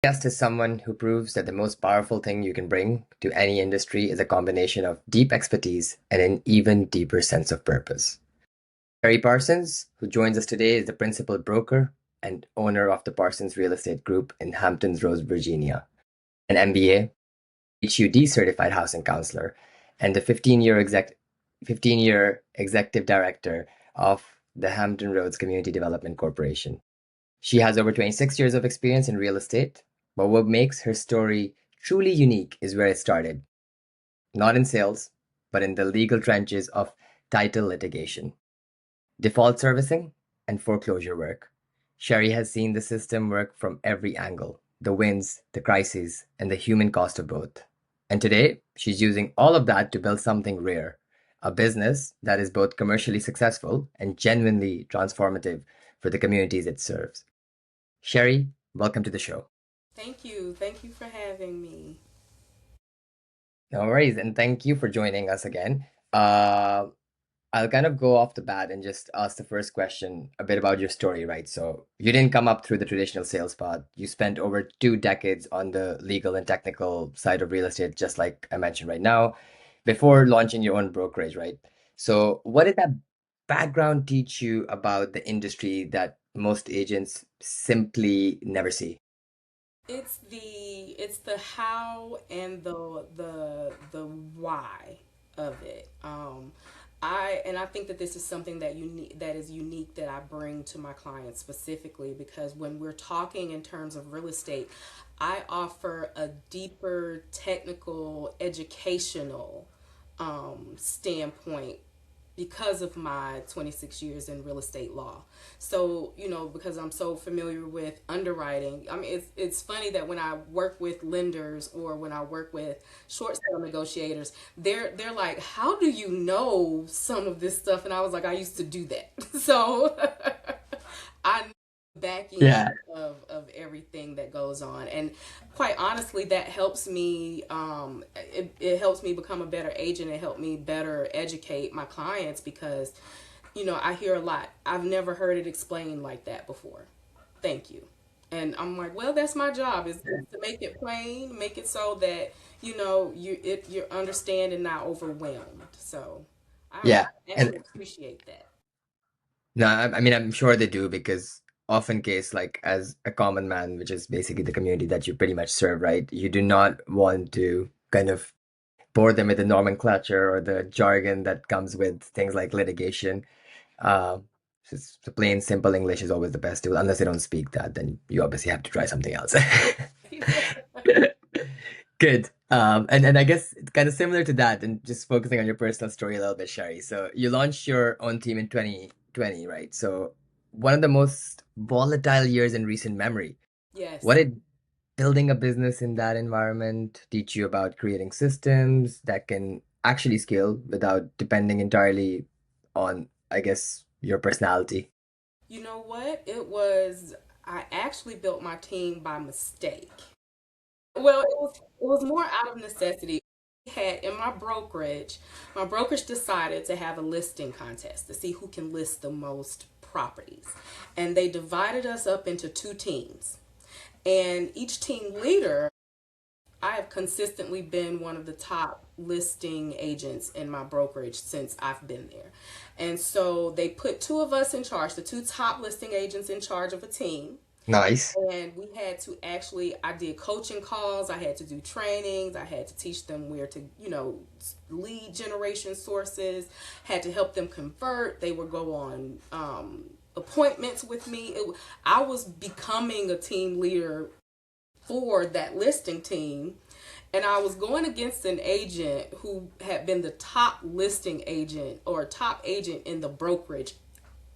Guest is someone who proves that the most powerful thing you can bring to any industry is a combination of deep expertise and an even deeper sense of purpose. Sherri Parsons, who joins us today, is the principal broker and owner of the Parsons Real Estate Group in Hampton Roads, Virginia, an MBA, HUD certified housing counselor, and the 15-year executive director of the Hampton Roads Community Development Corporation. She has over 26 years of experience in real estate, but what makes her story truly unique is where it started, not in sales, but in the legal trenches of title litigation, default servicing, and foreclosure work. Sherri has seen the system work from every angle, the wins, the crises, and the human cost of both. And today, she's using all of that to build something rare, a business that is both commercially successful and genuinely transformative for the communities it serves. Sherri, welcome to the show. Thank you. Thank you for having me. No worries, and thank you for joining us again. Uh, I'll kind of go off the bat and just ask the first question a bit about your story, right? So, you didn't come up through the traditional sales path. You spent over 2 decades on the legal and technical side of real estate, just like I mentioned right now, before launching your own brokerage, right? So, what did that background teach you about the industry that most agents simply never see? It's the how and the why of it. I think that this is something that is unique that I bring to my clients specifically because when we're talking in terms of real estate, I offer a deeper technical educational standpoint because of my 26 years in real estate law. So, because I'm so familiar with underwriting, I mean, it's funny that when I work with lenders or when I work with short sale negotiators, they're like, "How do you know some of this stuff?" And I was like, "I used to do that." So, I know the back end Yeah. of everything that goes on, and quite honestly, that helps me. It helps me become a better agent. It helped me better educate my clients because, I hear a lot. I've never heard it explained like that before. Thank you. And I'm like, well, that's my job is to make it plain, make it so that you understand and not overwhelmed. So I Yeah. actually And appreciate that. no, I mean, I'm sure they do because often case, like as a common man, which is basically the community that you pretty much serve, right? You do not want to kind of bore them with the nomenclature or the jargon that comes with things like litigation. Um, just the plain, simple English is always the best tool. Unless they don't speak that, then you obviously have to try something else. Good. And I guess it's kind of similar to that, and just focusing on your personal story a little bit, Sherri. So you launched your own team in 2020, right? So one of the most volatile years in recent memory. What Yes. did building a business in that environment teach you about creating systems that can actually scale without depending entirely on, I guess, your personality? You know what? I actually built my team by mistake. Well, it was more out of necessity. We had in my brokerage decided to have a listing contest to see who can list the most properties. And they divided us up into two teams. And each team leader, I have consistently been one of the top listing agents in my brokerage since I've been there. And so they put two of us in charge, the two top listing agents in charge of a team. Nice. And we had to actually, I did coaching calls, I had to do trainings, I had to teach them where to, lead generation sources, had to help them convert. They would go on appointments with me. I was becoming a team leader for that listing team. And I was going against an agent who had been the top listing agent or top agent in the brokerage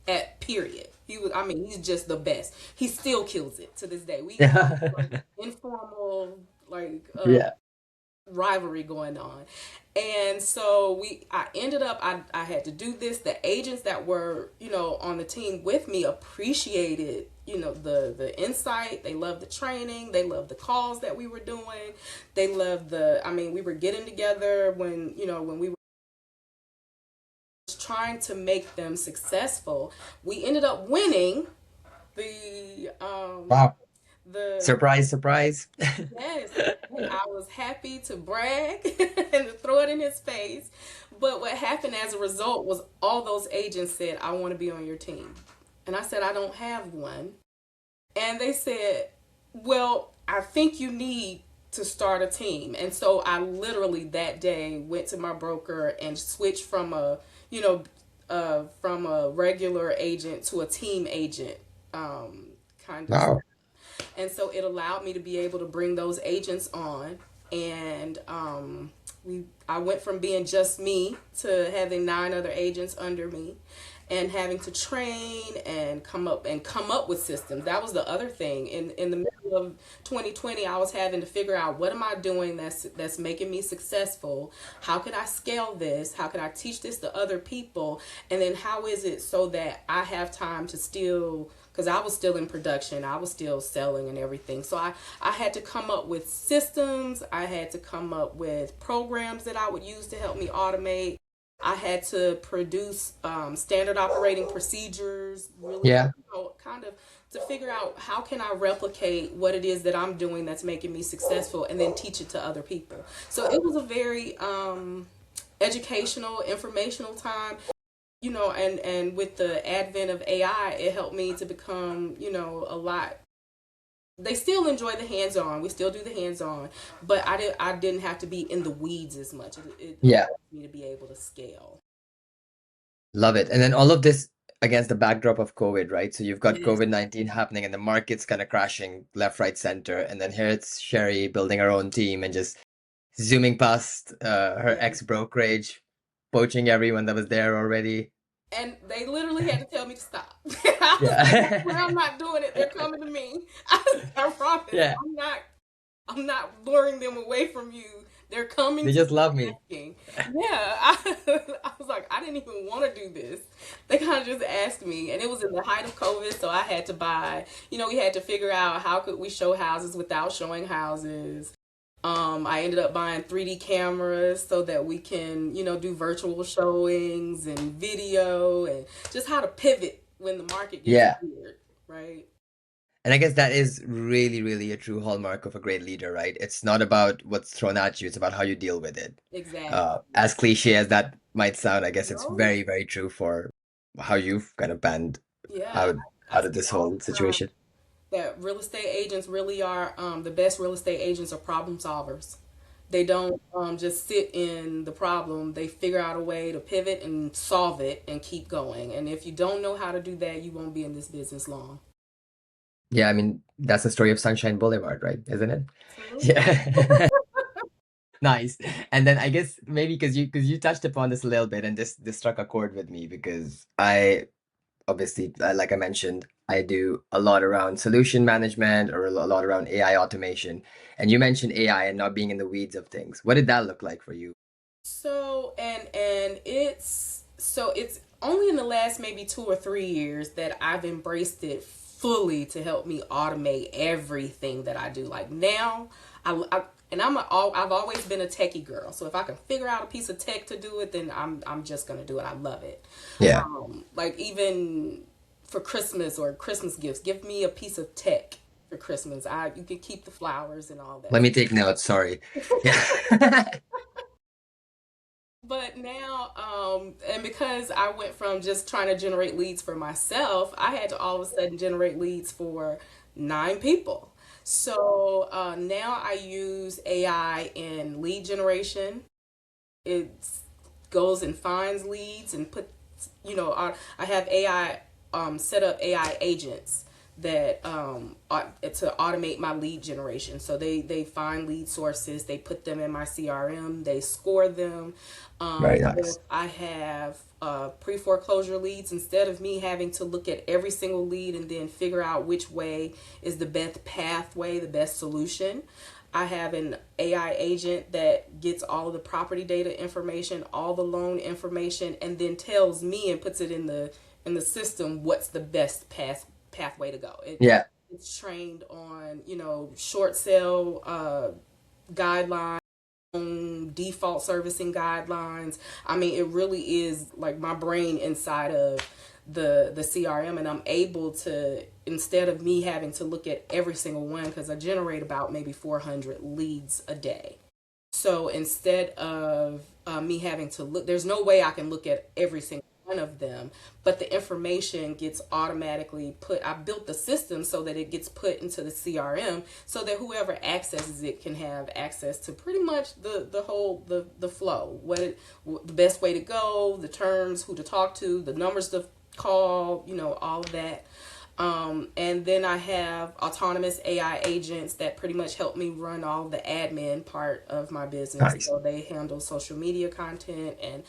at period. I mean, he's just the best. He still kills it to this day. We have like informal, like, Yeah. rivalry going on. And so I ended up, I had to do this. The agents that were, on the team with me appreciated, the insight. They loved the training. They loved the calls that we were doing. They loved I mean, we were getting together when we were trying to make them successful. We ended up winning the, um, Wow. The Surprise, surprise. Yes, and I was happy to brag and to throw it in his face. But what happened as a result was all those agents said, "I want to be on your team." And I said, "I don't have one." And they said, "Well, I think you need to start a team." And so I literally that day went to my broker and switched from you know, from a regular agent to a team agent, kind of. Wow. And so it allowed me to be able to bring those agents on. And I went from being just me to having 9 other agents under me, and having to train and come up with systems. That was the other thing. In the middle of 2020, I was having to figure out, what am I doing that's making me successful? How can I scale this? How can I teach this to other people? And then how is it so that I have time to still, because I was still in production, I was still selling and everything. So I had to come up with systems. I had to come up with programs that I would use to help me automate. I had to produce standard operating procedures, really, Yeah. kind of to figure out how can I replicate what it is that I'm doing that's making me successful, and then teach it to other people. So it was a very educational, informational time. And with the advent of AI, it helped me to become, a lot. They still enjoy the hands-on. We still do the hands-on, but I didn't have to be in the weeds as much. It Yeah. allowed me to be able to scale. Love it. And then all of this against the backdrop of COVID, right? So you've got Yes. COVID-19 happening and the market's kind of crashing left, right, center. And then here it's Sherry building her own team and just zooming past her Yeah. ex-brokerage, poaching everyone that was there already. And they literally had to tell me to stop. I was like, Yeah. "Well, I'm not doing it. They're coming to me. I promise. Yeah. I'm not luring them away from you. They're coming They to just me love me. asking." Yeah, I was like, I didn't even want to do this. They kind of just asked me, and it was in the height of COVID, so I had to buy. We had to figure out how could we show houses without showing houses. I ended up buying 3D cameras so that we can, do virtual showings and video, and just how to pivot when the market gets Yeah. weird, right? And I guess that is really, really a true hallmark of a great leader, right? It's not about what's thrown at you, it's about how you deal with it. Exactly. As cliche as that might sound, I guess it's No, very, very true for how you've kind of panned yeah, out I out of say this all whole the time situation. that real estate agents really are, the best real estate agents are problem solvers. They don't just sit in the problem. They figure out a way to pivot and solve it and keep going. And if you don't know how to do that, you won't be in this business long. Yeah, I mean, that's the story of Sunshine Boulevard, right? Isn't it? Absolutely. Yeah. Nice. And then I guess maybe because you touched upon this a little bit and this struck a chord with me because I obviously, like I mentioned, I do a lot around solution management or a lot around AI automation. And you mentioned AI and not being in the weeds of things. What did that look like for you? So it's only in the last maybe 2 or 3 years that I've embraced it fully to help me automate everything that I do. Like now, I've always been a techie girl. So if I can figure out a piece of tech to do it, then I'm just gonna do it. I love it. Yeah. Like even for Christmas or Christmas gifts, give me a piece of tech for Christmas. You can keep the flowers and all that. Let me take notes. Sorry. Yeah. But now, and because I went from just trying to generate leads for myself, I had to all of a sudden generate leads for 9 people. So now I use AI in lead generation. It goes and finds leads and I have AI, set up AI agents that to automate my lead generation. So they find lead sources, they put them in my CRM, they score them. Very If nice. I have pre foreclosure leads, instead of me having to look at every single lead and then figure out which way is the best pathway, the best solution, I have an AI agent that gets all of the property data information, all the loan information, and then tells me and puts it in the system what's the best pathway to go. Yeah. It's trained on short sale guidelines, default servicing guidelines. I mean, it really is like my brain inside of the CRM, and I'm able to, instead of me having to look at every single one, because I generate about maybe 400 leads a day. So instead of me having to look, there's no way I can look at every single one of them, but the information gets automatically put. I built the system so that it gets put into the CRM so that whoever accesses it can have access to pretty much the whole the flow, the best way to go, the terms, who to talk to, the numbers to call, all of that. And then I have autonomous AI agents that pretty much help me run all the admin part of my business. Nice. So they handle social media content and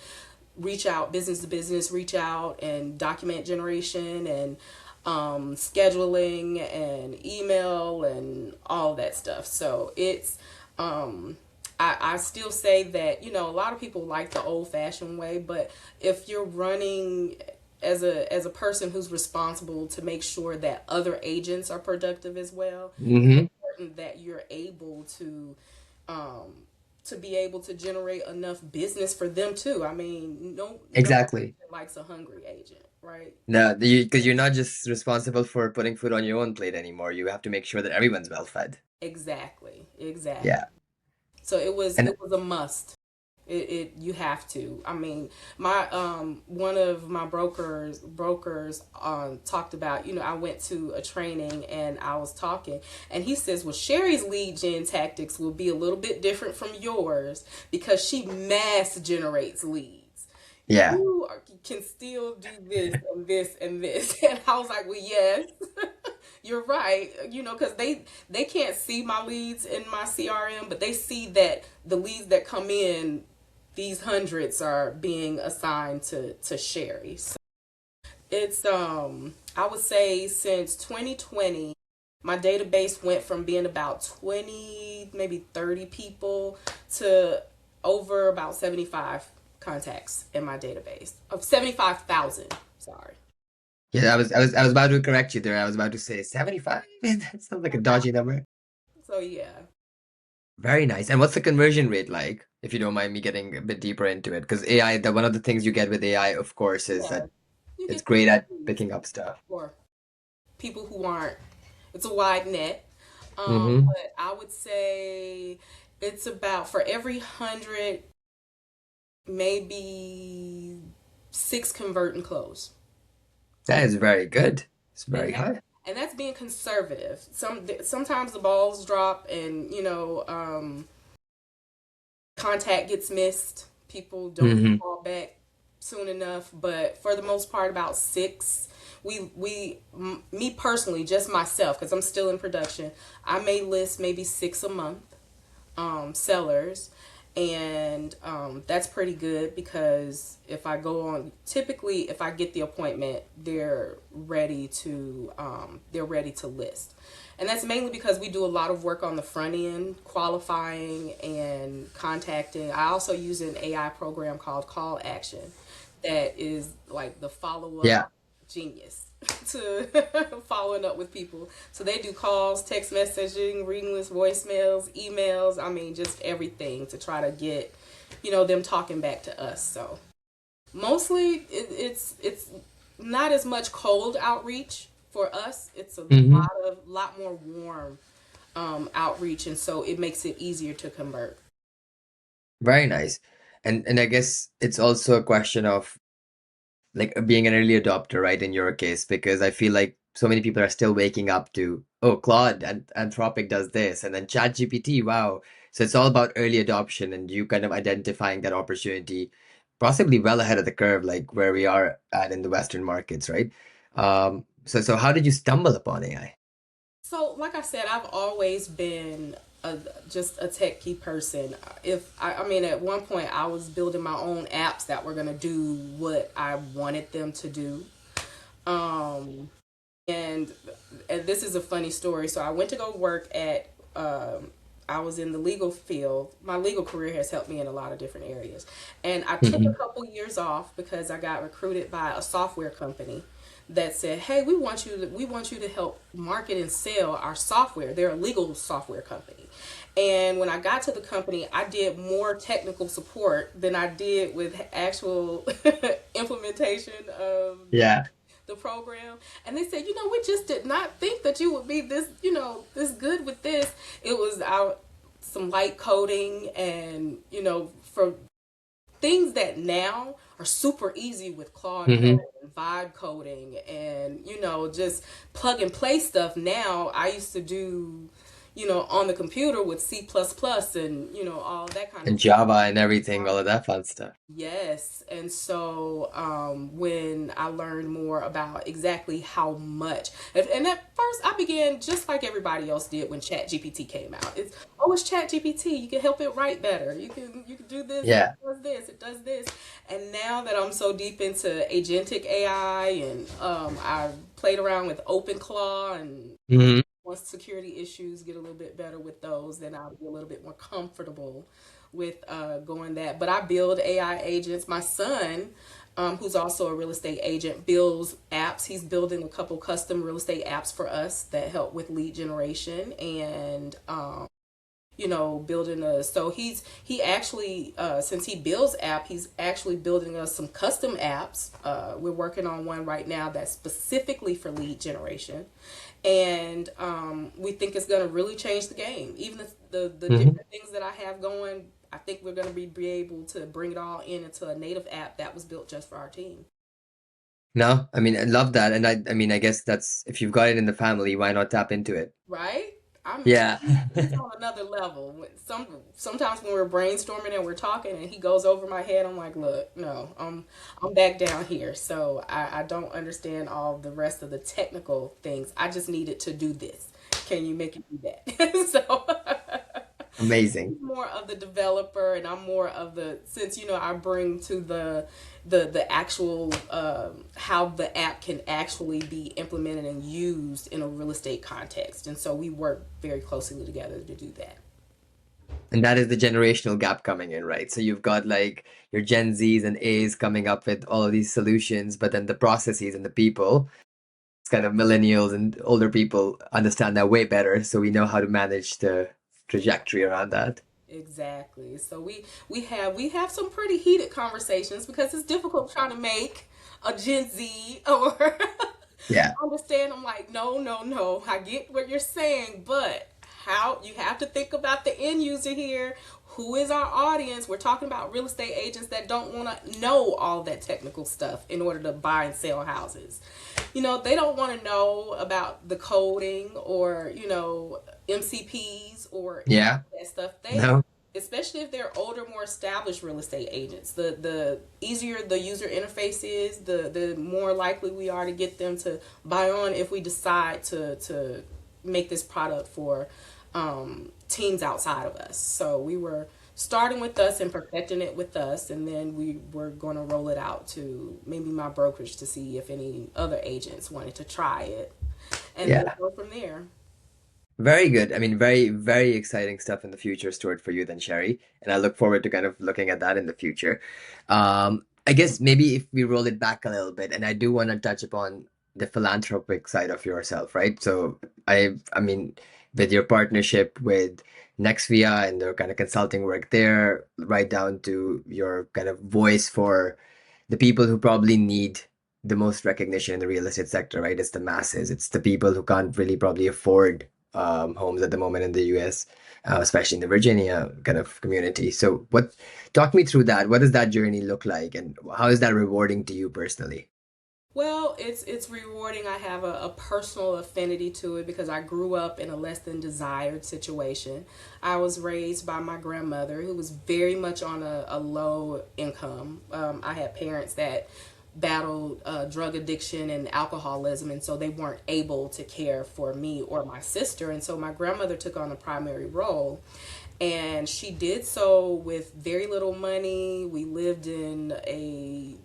reach out, business to business, reach out and document generation and scheduling and email and all that stuff. So it's, I still say that, a lot of people like the old fashioned way, but if you're running as a person who's responsible to make sure that other agents are productive as well, it's Hmm. important that you're able um to be able to generate enough business for them too. I mean, no Exactly. agent likes a hungry agent, right? No, because you're not just responsible for putting food on your own plate anymore. You have to make sure that everyone's well fed. Exactly, exactly. Yeah. So it was And it was a must. You have to. I mean, my one of my brokers talked about, I went to a training and I was talking, and he says, well, Sherri's lead gen tactics will be a little bit different from yours because she mass generates leads. yeah, Can still do this and this and this. And I was like, well, yes, you're right. Because they can't see my leads in my CRM, but they see that the leads that come in, these hundreds are being assigned to Sherri. So it's I would say since 2020, my database went from being about 20, maybe 30 people to over about 75 contacts in my database of 75,000. Sorry. yeah. I was about to correct you there. I was about to say 75. That sounds like a dodgy number. So yeah. Very nice. And what's the conversion rate like, if you don't mind me getting a bit deeper into it? Because AI, the one of the things you get with AI, of course, is Yeah. that You it's get great at leads picking up stuff. for people who aren't, it's a wide net. Hmm. But I would say it's about, for every 100, maybe 6 convert and close. That is very good. It's very And that high. and that's being conservative. Sometimes the balls drop, and contact gets missed. People don't Hmm. call back soon enough, but for the most part, about 6. Me personally, just myself, because I'm still in production, I may list maybe 6 a month, sellers, and that's pretty good because if I go on, typically if I get the appointment, they're ready to list, and that's mainly because we do a lot of work on the front end, qualifying and contacting. I also use an AI program called Call Action, that is like the follow up Yeah. genius to following up with people. So they do calls, text messaging, reading lists, voicemails, emails. I mean, just everything to try to get, them talking back to us. So mostly it's not as much cold outreach for us. It's a Hmm. lot more warm outreach, and so it makes it easier to convert. Very nice. And I guess it's also a question of like being an early adopter, right, in your case, because I feel like so many people are still waking up to, oh, Claude and Anthropic does this, and then ChatGPT, wow. So it's all about early adoption and you kind of identifying that opportunity, possibly well ahead of the curve, like where we are at in the Western markets, right? So how did you stumble upon AI? So, like I said, I've always been just a techie person. I mean, at one point, I was building my own apps that were gonna do what I wanted them to do. Um, and this is a funny story. So I went to go work at. I was in the legal field. My legal career has helped me in a lot of different areas, and I took a Hmm. couple years off because I got recruited by a software company that said, "Hey, we want you to help market and sell our software." They're a legal software company. And when I got to the company, I did more technical support than I did with actual implementation of Yeah. the program, and they said, we just did not think that you would be this, this good with this. It was our some light coding, and for things that now are super easy with Claude Hmm. code and vibe coding, and just plug and play stuff. Now I used to do on the computer with C++ and all that kind of And stuff. Java and everything, all of that fun stuff. Yes. And so when I learned more about exactly how much, and at first I began just like everybody else did when Chat GPT came out. It's Chat GPT. You can help it write better. You can do this. It Yeah. does this. It does this. And now that I'm so deep into agentic AI, and I played around with OpenClaw, and Hmm. once security issues get a little bit better with those, then I'll be a little bit more comfortable with going that. But I build AI agents. My son, who's also a real estate agent, builds apps. He's building a couple custom real estate apps for us that help with lead generation, and building a so he actually since he builds app, he's actually building us some custom apps. We're working on one right now that's specifically for lead generation, and we think it's going to really change the game. Even the Hmm. different things that I have going, I think we're going to be able to bring it all into a native app that was built just for our team. No, I mean, I love that. And I mean, I guess that's if you've got it in the family, why not tap into it? Right? I mean, Yeah. he's on another level. Sometimes when we're brainstorming and we're talking, and he goes over my head, I'm like, look, no, I'm back down here. So I don't understand all the rest of the technical things. I just needed to do this. Can you make it do that? So Amazing. he's more of the developer, and I'm more of the, since I bring to the actual how the app can actually be implemented and used in a real estate context, and so we work very closely together to do that. And that is the generational gap coming in, right? So you've got like your Gen Zs and As coming up with all of these solutions, but then the processes and the people, it's kind of millennials and older people understand that way better. So we know how to manage the trajectory around that. Exactly. So we have some pretty heated conversations because it's difficult trying to make a Gen Z or Yeah. understand. I'm like, no, no, no. I get what you're saying, but how you have to think about the end user here. Who is our audience? We're talking about real estate agents that don't want to know all that technical stuff in order to buy and sell houses. They don't want to know about the coding, or MCPs or any Yeah. of that stuff. No. Especially if they're older, more established real estate agents, the easier the user interface is, the more likely we are to get them to buy on if we decide to make this product for teams outside of us. So we were starting with us and perfecting it with us, and then we were going to roll it out to maybe my brokerage to see if any other agents wanted to try it, and then Yeah. go from there. Very good. I mean, very, very exciting stuff in the future stored for you then, Sherry. And I look forward to kind of looking at that in the future. I guess maybe if we roll it back a little bit, and I do want to touch upon the philanthropic side of yourself, right? So I mean, with your partnership with Nexvia and the kind of consulting work there, right down to your kind of voice for the people who probably need the most recognition in the real estate sector, right? It's the masses. It's the people who can't really probably afford homes at the moment in the US, especially in the Virginia kind of community. So, talk me through that. What does that journey look like, and how is that rewarding to you personally? Well, it's rewarding. I have a personal affinity to it because I grew up in a less than desired situation. I was raised by my grandmother, who was very much on a low income. I had parents that battled drug addiction and alcoholism, and so they weren't able to care for me or my sister. And so my grandmother took on the primary role, and she did so with very little money. We lived in a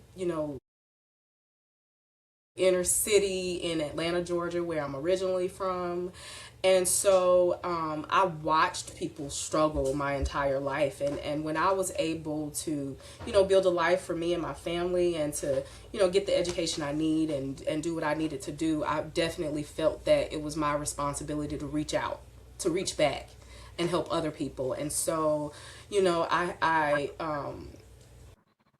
inner city in Atlanta, Georgia, where I'm originally from. And so I watched people struggle my entire life. And when I was able to, build a life for me and my family, and to, get the education I need, and do what I needed to do, I definitely felt that it was my responsibility to reach out, to reach back and help other people. And so, I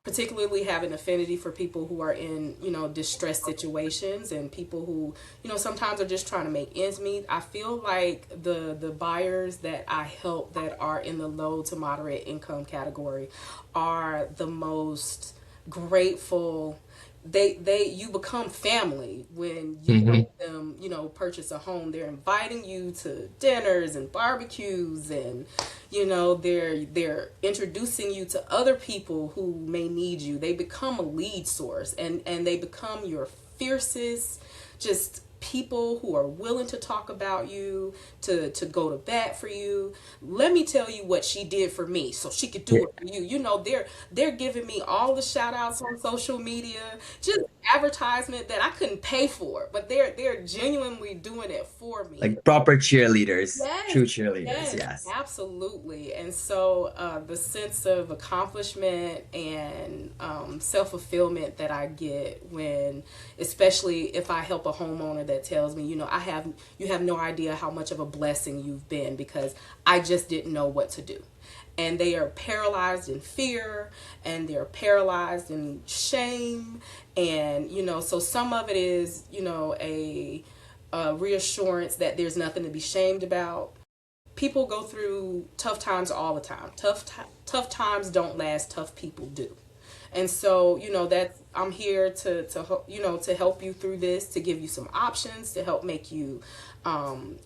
particularly have an affinity for people who are in, distressed situations, and people who, sometimes are just trying to make ends meet. I feel like the buyers that I help that are in the low to moderate income category are the most grateful. They you become family when you Hmm. help them, purchase a home. They're inviting you to dinners and barbecues, and they're introducing you to other people who may need you. They become a lead source, and they become your fiercest, just people who are willing to talk about you, to go to bat for you. Let me tell you what she did for me so she could do Yeah. it for you. They're giving me all the shout outs on social media, just advertisement that I couldn't pay for, but they're genuinely doing it for me. Like proper cheerleaders, Yes, true cheerleaders. yes, Yes. absolutely. And so the sense of accomplishment and self fulfillment that I get when, especially if I help a homeowner that tells me, you have no idea how much of a blessing you've been because I just didn't know what to do. And they are paralyzed in fear, and they're paralyzed in shame. And, so some of it is, a reassurance that there's nothing to be shamed about. People go through tough times all the time. Tough times don't last. Tough people do. And so, that I'm here to help you through this, to give you some options, to help make you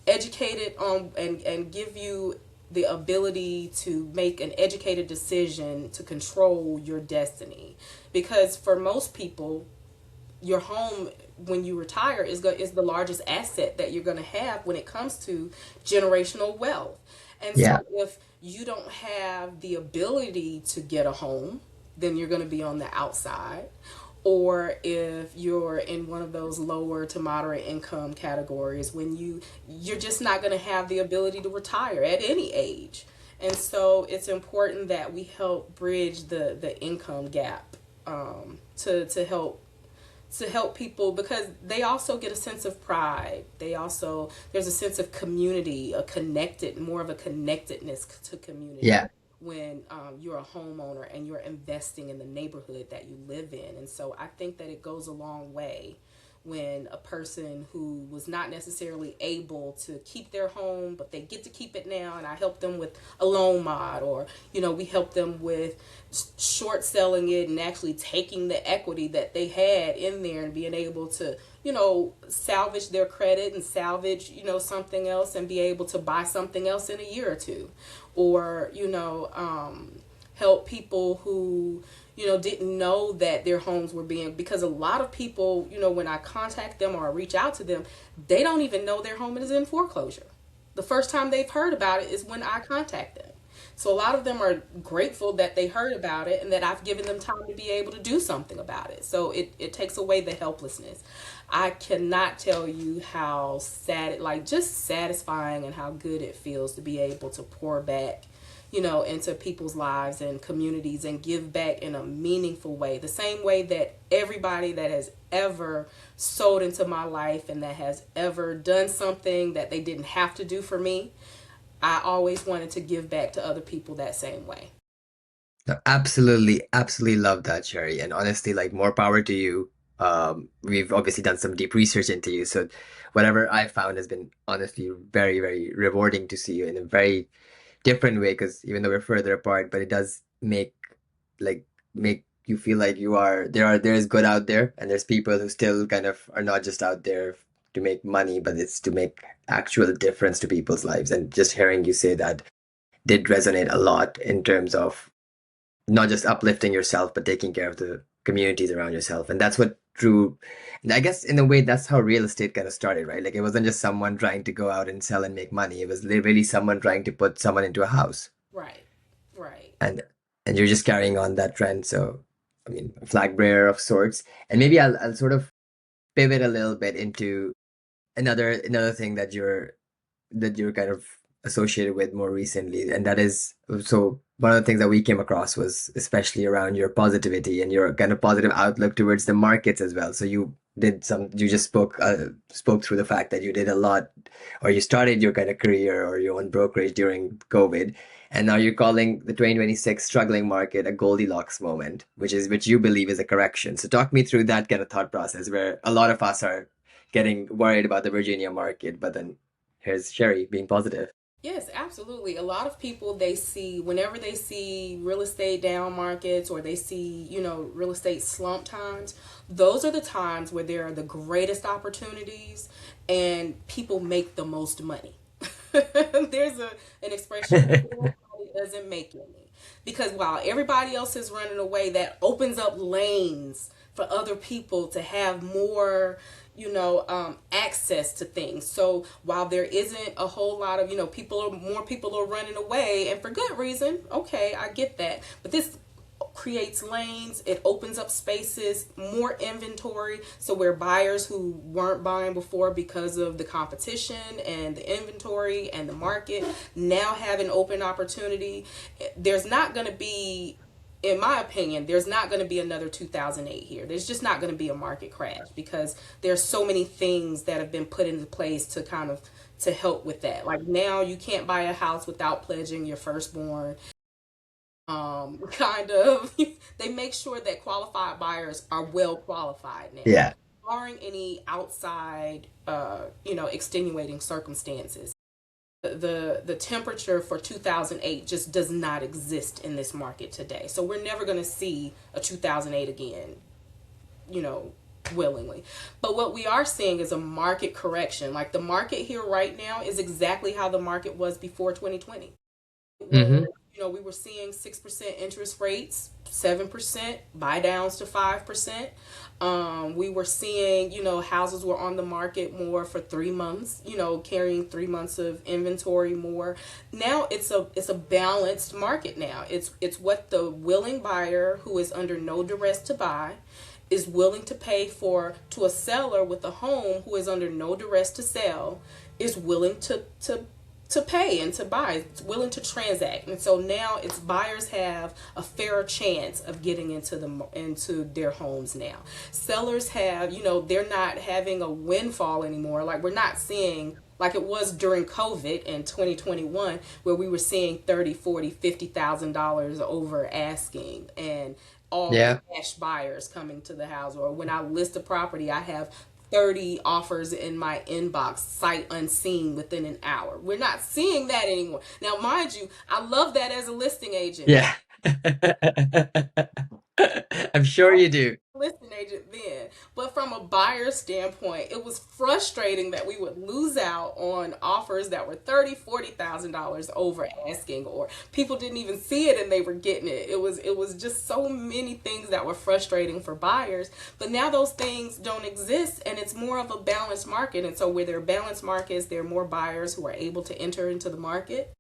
educated on, and give you the ability to make an educated decision to control your destiny. Because for most people, your home when you retire is the largest asset that you're going to have when it comes to generational wealth. And so Yeah. if you don't have the ability to get a home, then you're going to be on the outside. Or if you're in one of those lower to moderate income categories, when you're just not going to have the ability to retire at any age. And so it's important that we help bridge the income gap, to help people, because they also get a sense of pride. There's a sense of community, more of a connectedness to community Yeah. when you're a homeowner and you're investing in the neighborhood that you live in. And so I think that it goes a long way when a person who was not necessarily able to keep their home, but they get to keep it now, and I help them with a loan mod, or we help them with short selling it and actually taking the equity that they had in there and being able to salvage their credit and salvage something else and be able to buy something else in a year or two. Or help people who didn't know that their homes were being, because a lot of people, when I contact them or I reach out to them, they don't even know their home is in foreclosure. The first time they've heard about it is when I contact them. So a lot of them are grateful that they heard about it and that I've given them time to be able to do something about it. So it takes away the helplessness. I cannot tell you how sad, like just satisfying, and how good it feels to be able to pour back into people's lives and communities and give back in a meaningful way. The same way that everybody that has ever sold into my life and that has ever done something that they didn't have to do for me, I always wanted to give back to other people that same way. No, absolutely, absolutely love that, Sherry. And honestly, like more power to you. We've obviously done some deep research into you, so whatever I found has been honestly very, very rewarding to see you in a very different way. Because even though we're further apart, but it does like make you feel like there is good out there, and there's people who still kind of are not just out there to make money, but it's to make actual difference to people's lives. And just hearing you say that did resonate a lot in terms of not just uplifting yourself, but taking care of the communities around yourself. And that's what true, and I guess in a way, that's how real estate kind of started, right? Like it wasn't just someone trying to go out and sell and make money. It was really someone trying to put someone into a house. Right. Right. And and you're just carrying on that trend. So, I mean, a flag bearer of sorts. And maybe I'll sort of pivot a little bit into another thing that you're kind of associated with more recently, and that is, so one of the things that we came across was especially around your positivity and your kind of positive outlook towards the markets as well. So you you just spoke through the fact that you did a lot, or you started your kind of career or your own brokerage during COVID, and now you're calling the 2026 struggling market a Goldilocks moment, which you believe is a correction. So talk me through that kind of thought process where a lot of us are getting worried about the Virginia market, but then here's Sherry being positive. Yes, absolutely. A lot of people, they see, whenever they see real estate down markets or they see, real estate slump times, those are the times where there are the greatest opportunities and people make the most money. There's an expression, poor money doesn't make any. Because while everybody else is running away, that opens up lanes for other people to have more, access to things. So while there isn't a whole lot of, more people are running away, and for good reason. Okay, I get that. But this creates lanes, it opens up spaces, more inventory. So where buyers who weren't buying before because of the competition and the inventory and the market now have an open opportunity. There's not going to be, in my opinion, there's not going to be another 2008 here. There's just not going to be a market crash because there's so many things that have been put into place to kind of to help with that. Like now you can't buy a house without pledging your firstborn. Kind of they make sure that qualified buyers are well qualified now, Yeah. barring any outside extenuating circumstances. The temperature for 2008 just does not exist in this market today, so we're never going to see a 2008 again, you know willingly. But what we are seeing is a market correction. Like the market here right now is exactly how the market was before 2020. Mm-hmm. Was, we were seeing 6% interest rates, 7% buy downs to 5%. We were seeing, houses were on the market more for 3 months, carrying 3 months of inventory more. Now it's a balanced market now. It's what the willing buyer who is under no duress to buy is willing to pay for, to a seller with a home who is under no duress to sell is willing to pay and to buy. It's willing to transact. And so now it's buyers have a fairer chance of getting into their homes now. Sellers have, they're not having a windfall anymore. Like we're not seeing like it was during COVID in 2021 where we were seeing 30, 40, $50,000 over asking, and all Yeah. cash buyers coming to the house. Or when I list a property, I have 30 offers in my inbox, sight unseen, within an hour. We're not seeing that anymore. Now, mind you, I love that as a listing agent. Yeah. I'm sure you do. Listing agent then. But from a buyer standpoint, it was frustrating that we would lose out on offers that were 30, $40,000 over asking, or people didn't even see it and they were getting it. It was just so many things that were frustrating for buyers. But now those things don't exist, and it's more of a balanced market. And so where there are balanced markets, there are more buyers who are able to enter into the market.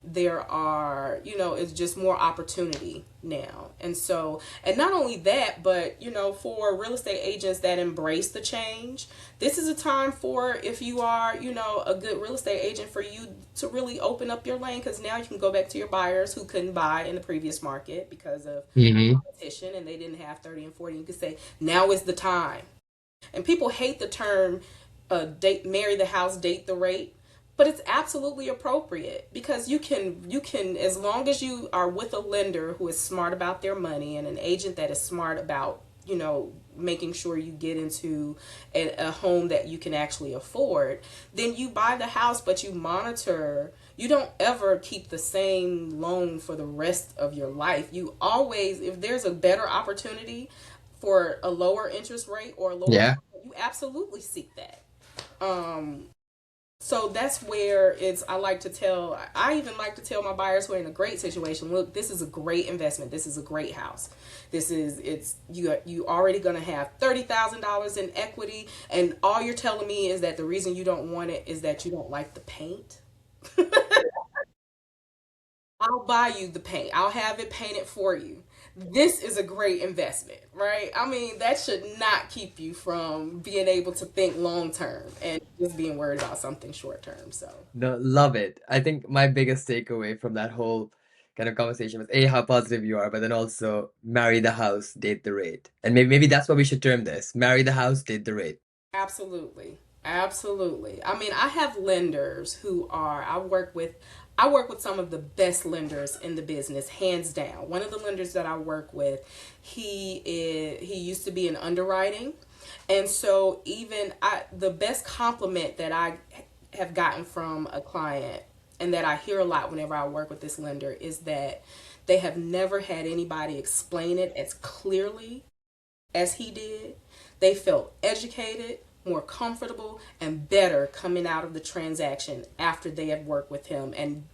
There are, it's just more opportunity now. And so, and not only that, but for real estate agents that embrace the change, this is a time for, if you are, a good real estate agent, for you to really open up your lane, because now you can go back to your buyers who couldn't buy in the previous market because of Hmm. competition and they didn't have 30 and 40. You could say now is the time. And people hate the term date, marry the house, date the rate. But it's absolutely appropriate because you can, as long as you are with a lender who is smart about their money and an agent that is smart about, making sure you get into a home that you can actually afford, then you buy the house, but you monitor. You don't ever keep the same loan for the rest of your life. You always, if there's a better opportunity for a lower interest rate or a lower, Yeah. you absolutely seek that. So that's where it's, I even like to tell my buyers who are in a great situation, look, this is a great investment. This is a great house. You already going to have $30,000 in equity. And all you're telling me is that the reason you don't want it is that you don't like the paint. I'll buy you the paint. I'll have it painted for you. This is a great investment, right? I mean, that should not keep you from being able to think long term and just being worried about something short term. So, No, love it. I think my biggest takeaway from that whole kind of conversation was A, how positive you are, but then also marry the house, date the rate. And maybe that's what we should term this. Marry the house, date the rate. Absolutely. Absolutely. I mean, I have lenders who are I work with some of the best lenders in the business, hands down. One of the lenders that I work with, he used to be in underwriting. And so the best compliment that I have gotten from a client and that I hear a lot whenever I work with this lender is that they have never had anybody explain it as clearly as he did. They felt educated, more comfortable, and better coming out of the transaction after they had worked with him and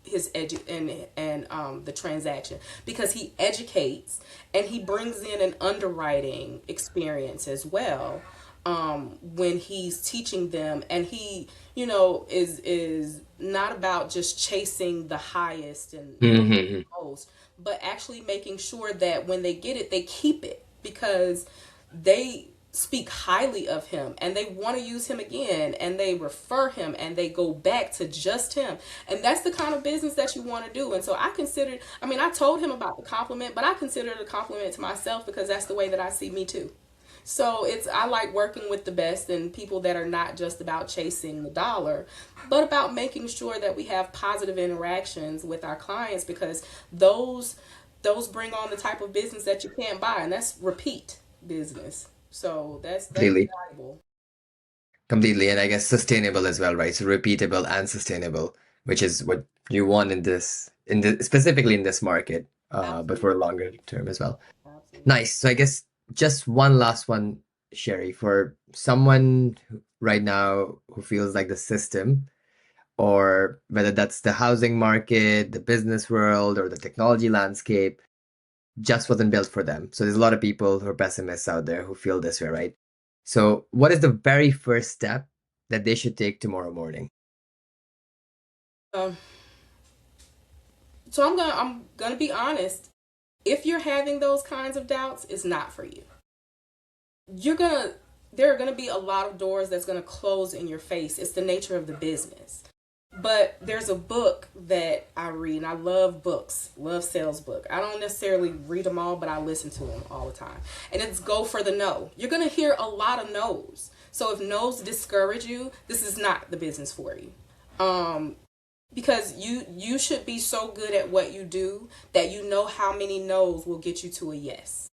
the transaction, because he educates and he brings in an underwriting experience as well, when he's teaching them, and he is not about just chasing the highest and Hmm. most, but actually making sure that when they get it, they keep it, because they speak highly of him and they want to use him again, and they refer him and they go back to just him. And that's the kind of business that you want to do. And so I told him about the compliment, but I consider it a compliment to myself, because that's the way that I see me too. So I like working with the best and people that are not just about chasing the dollar, but about making sure that we have positive interactions with our clients, because those bring on the type of business that you can't buy, and that's repeat business. So that's Completely. valuable. Completely. And I guess sustainable as well, right? So repeatable and sustainable, which is what you want specifically in this market, but for a Absolutely. longer term as well. Absolutely. Nice. So I guess just one last one, Sherry, for someone right now who feels like the system, or whether that's the housing market, the business world, or the technology landscape, just wasn't built for them. So there's a lot of people who are pessimists out there who feel this way, right? So what is the very first step that they should take tomorrow morning? Um, so I'm gonna be honest. If you're having those kinds of doubts, it's not for you. You're gonna There are gonna be a lot of doors that's gonna close in your face. It's the nature of the business. But there's a book that I read, and I love books, love sales book. I don't necessarily read them all, but I listen to them all the time. And it's Go for the No. You're gonna hear a lot of no's. So if no's discourage you, this is not the business for you. Um, because you should be so good at what you do that you know how many no's will get you to a yes.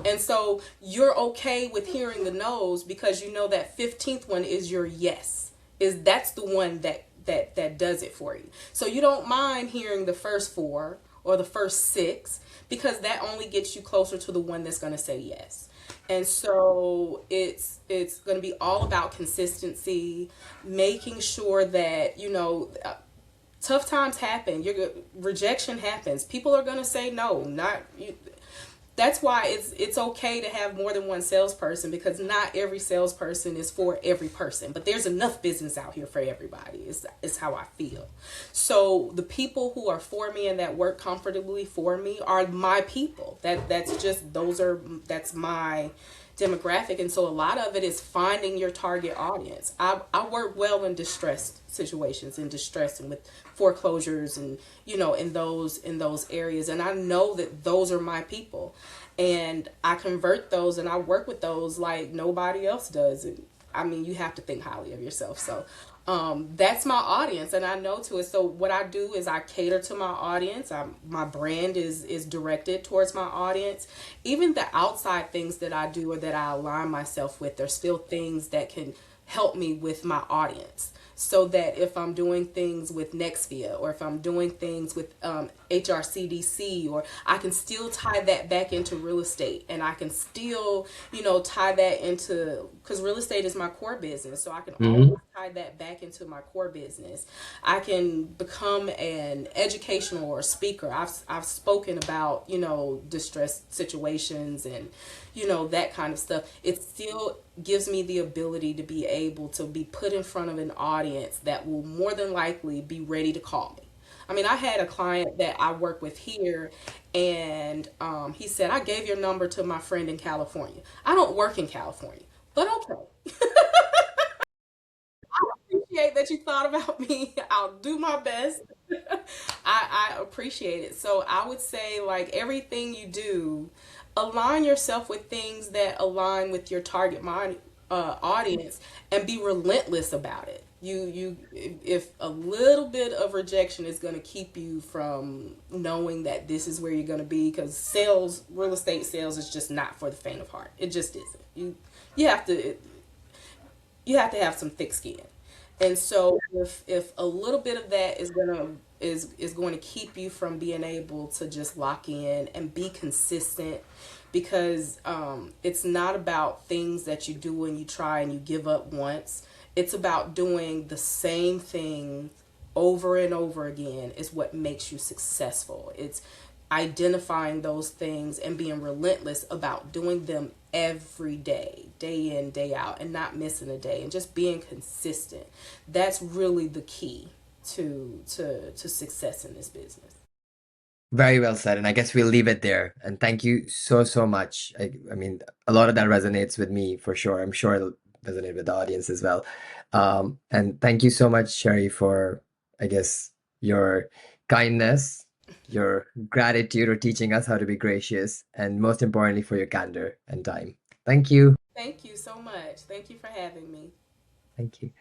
And so you're okay with hearing the no's, because you know that 15th one is your yes. That's the one that does it for you. So you don't mind hearing the first four or the first six, because that only gets you closer to the one that's going to say yes. And so it's going to be all about consistency, making sure that tough times happen. Rejection happens. People are going to say no, not you. That's why it's okay to have more than one salesperson, because not every salesperson is for every person, but there's enough business out here for everybody. Is how I feel. So the people who are for me and that work comfortably for me are my people. That's my demographic. And so a lot of it is finding your target audience. I work well in distressed situations, in distress and with foreclosures, and in those areas, and I know that those are my people, and I convert those and I work with those like nobody else does. And I mean, you have to think highly of yourself. So that's my audience, and I know to it. So what I do is I cater to my audience. My brand is directed towards my audience. Even the outside things that I do or that I align myself with, are still things that can help me with my audience. So that if I'm doing things with Nexvia, or if I'm doing things with HRCDC, or I can still tie that back into real estate, and I can still, tie that into, because real estate is my core business. So I can always Hmm. tie that back into my core business. I can become an educational or speaker. I've spoken about, distressed situations and, that kind of stuff. It still gives me the ability to be able to be put in front of an audience that will more than likely be ready to call me. I mean, I had a client that I work with here, and he said, I gave your number to my friend in California. I don't work in California, but okay. Appreciate that you thought about me. I'll do my best. I appreciate it. So I would say, like, everything you do, align yourself with things that align with your target mind, audience, and be relentless about it. If a little bit of rejection is going to keep you from knowing that this is where you're going to be, because sales, real estate sales, is just not for the faint of heart. It just isn't. You have to have some thick skin. And so if a little bit of that is going to keep you from being able to just lock in and be consistent, because it's not about things that you do and you try and you give up once. It's about doing the same thing over and over again is what makes you successful. It's identifying those things and being relentless about doing them every day, day in, day out, and not missing a day, and just being consistent. That's really the key to success in this business. Very well said. And I guess we'll leave it there. And thank you so, so much. I mean, a lot of that resonates with me for sure. I'm sure it'll resonate with the audience as well. And thank you so much, Sherry, for, I guess, your kindness, your gratitude, or teaching us how to be gracious, and most importantly, for your candor and time. Thank you. Thank you so much. Thank you for having me. Thank you.